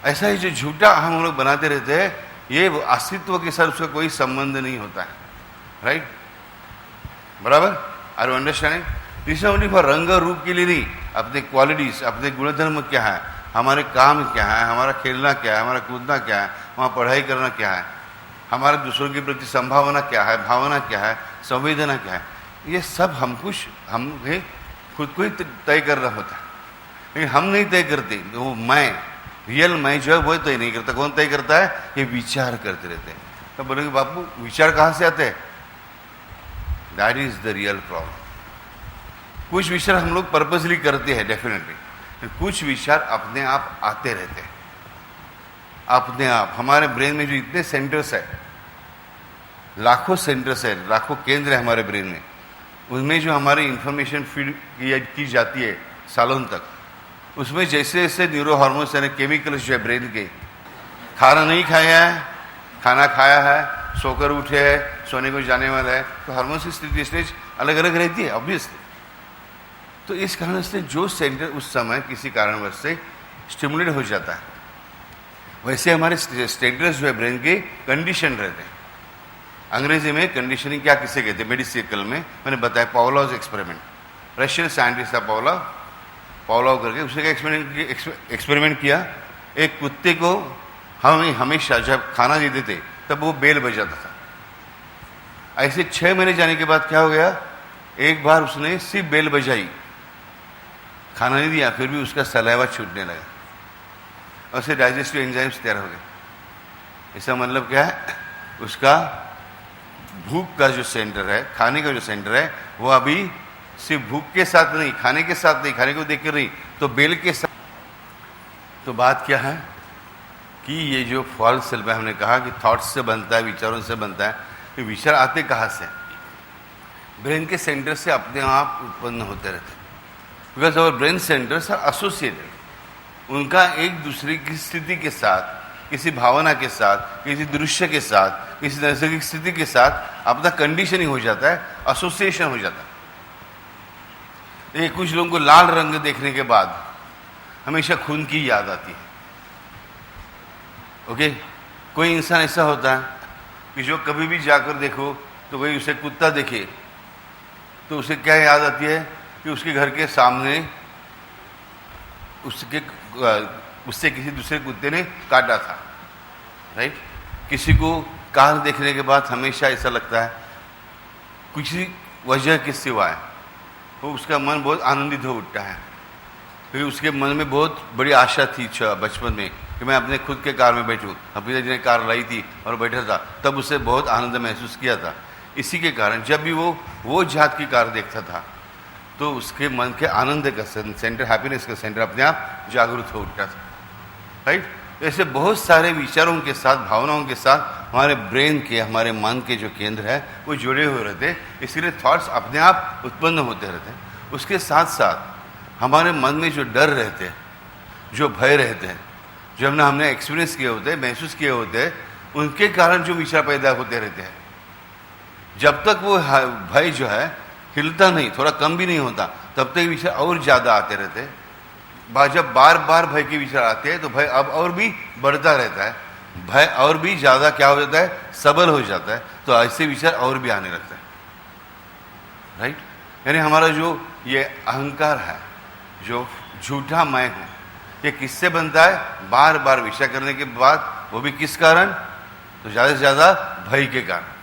ऐसा ही जो झूठा हम लोग बनाते रहते हैं, ये अस्तित्व के साथ उसका कोई संबंध नहीं होता है, राइट? बराबर? Are you understanding? This is only for रंग रूप के लिए नहीं, अपने क्वालिटीज, अपने गुणधर्म क्या है, हमारे काम क्या है, हमारा खेलना क्या है, हमारा कूदना क्या है, हमारा पढ़ाई करना क्या है, हमारा दूसरों के प्रति संभावना क्या है, भावना क्या है, संवेदना क्या है, ये सब हमें खुद को ही तय करना होता है। लेकिन हम नहीं तय करते, वो मैं, रियल मैं जो है वो तय नहीं करता। कौन तय करता है? ये विचार करते रहते हैं। तो बोलेंगे बापू विचार कहाँ से आते हैं? That is the real problem. कुछ विचार हम लोग पर्पसली करते हैं डेफिनेटली, कुछ विचार अपने आप आते रहते हैं, अपने आप। हमारे ब्रेन में जो इतने सेंटर्स है, लाखों सेंटर्स है, लाखों केंद्र है हमारे ब्रेन में, उनमें जो हमारी इंफॉर्मेशन फीड की जाती है सालों तक, उसमें जैसे जैसे न्यूरो हार्मोन्स यानी केमिकल्स जो है ब्रेन के, खाना नहीं खाया है, खाना खाया है, सोकर उठे है, सोने को जाने वाला है, तो हार्मोन्स की स्थिति स्टेज अलग अलग रहती है ऑब्वियसली। तो इस कारण से जो सेंटर उस समय किसी कारणवश से स्टिमुलेट हो जाता है, वैसे हमारे स्टेटस जो है ब्रेन के कंडीशन रहते हैं। अंग्रेजी में कंडीशनिंग क्या किसे कहते हैं? मेडिसिकल में मैंने बताया पावलोव एक्सपेरिमेंट, रशियन साइंटिस्ट था पावलोव करके, उसने क्या एक्सपेरिमेंट किया, एक कुत्ते को हम हमेशा जब खाना देते थे तब वो बेल बजाता था। ऐसे 6 महीने जाने के बाद क्या हो गया, एक बार उसने सिर्फ बेल बजाई, खाना नहीं दिया, फिर भी उसका सलाइवा छूटने लगा और उससे डाइजेस्टिव एंजाइम्स तैयार हो गए। इसका मतलब क्या है, उसका भूख का जो सेंटर है, खाने का जो सेंटर है, वो अभी सिर्फ भूख के साथ नहीं, खाने के साथ नहीं, खाने को देखकर नहीं, तो बेल के साथ। तो बात क्या है कि ये जो फॉल्स सेल्फ है, हमने कहा कि थॉट्स से बनता है, विचारों से बनता है। ये विचार आते कहाँ से? ब्रेन के सेंटर से अपने आप उत्पन्न होते रहते हैं, because our brain centres are associated. उनका एक दूसरे की स्थिति के साथ, किसी भावना के साथ, किसी दृश्य के साथ, किसी नैसर्गिक स्थिति के साथ अपना कंडीशनिंग हो जाता है, एसोसिएशन हो जाता है। ये कुछ लोगों को लाल रंग देखने के बाद हमेशा खून की याद आती है। ओके, कोई इंसान ऐसा होता है कि जो कभी भी जाकर देखो तो वही उसे कुत्ता देखे तो उसे क्या याद आती है कि उसके घर के सामने उससे किसी दूसरे कुत्ते ने काटा था, राइट? किसी को कार देखने के बाद हमेशा ऐसा लगता है, किसी वजह के सिवाय वो उसका मन बहुत आनंदित हो उठता है, क्योंकि उसके मन में बहुत बड़ी आशा थी बचपन में कि मैं अपने खुद के कार में बैठूं। अपनी पिताजी ने कार लाई थी और बैठा था, तब उसे बहुत आनंद महसूस किया था। इसी के कारण जब भी वो जात की कार देखता था तो उसके मन के आनंद का सेंटर, हैप्पीनेस का सेंटर अपने आप जागरूक हो उठता था, राइट? ऐसे बहुत सारे विचारों के साथ, भावनाओं के साथ हमारे ब्रेन के, हमारे मन के जो केंद्र है वो जुड़े हुए रहते हैं, इसीलिए थॉट्स अपने आप उत्पन्न होते रहते हैं। उसके साथ साथ हमारे मन में जो डर रहते हैं, जो भय रहते हैं, जो हमने एक्सपीरियंस किए होते हैं, महसूस किए होते हैं, उनके कारण जो विचार पैदा होते रहते हैं। जब तक वो भय जो है हिलता नहीं, थोड़ा कम भी नहीं होता, तब तक विचार और ज़्यादा आते रहते हैं। जब बार बार भय के विचार आते हैं तो भय अब और भी बढ़ता रहता है, भय और भी ज़्यादा क्या हो जाता है, सबल हो जाता है, तो ऐसे विचार और भी आने लगता है, राइट? यानी हमारा जो ये अहंकार है, जो झूठा मैं हूँ, ये किससे बनता है? बार बार विचार करने के बाद, वो भी किस कारण? तो ज़्यादा से ज़्यादा भय के कारण।